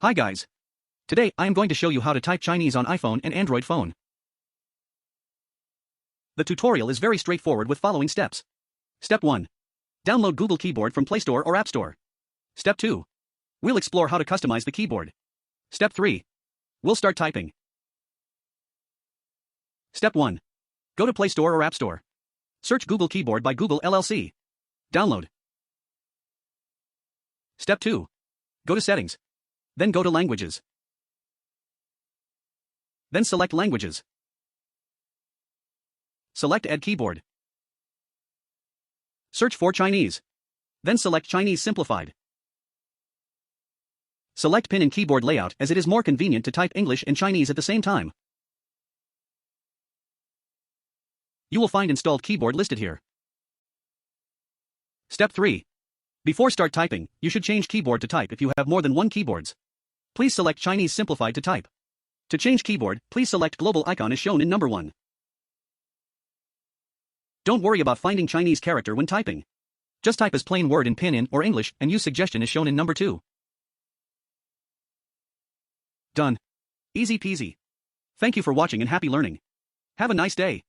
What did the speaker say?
Hi guys. Today I am going to show you how to type Chinese on iPhone and Android phone. The tutorial is very straightforward with following steps. Step 1. Download Google Keyboard from Play Store or App Store. Step 2. We'll explore how to customize the keyboard. Step 3. We'll start typing. Step 1. Go to Play Store or App Store. Search Google Keyboard by Google LLC. Download. Step 2. Go to Settings. Then go to Languages. Then select Languages. Select Add Keyboard. Search for Chinese. Then select Chinese Simplified. Select Pinyin keyboard layout as it is more convenient to type English and Chinese at the same time. You will find installed keyboard listed here. Step 3. Before start typing, you should change keyboard to type if you have more than one keyboards. Please select Chinese Simplified to type. To change keyboard, please select global icon as shown in number 1. Don't worry about finding Chinese character when typing. Just type as plain word in Pinyin or English and use suggestion as shown in number 2. Done. Easy peasy. Thank you for watching and happy learning. Have a nice day.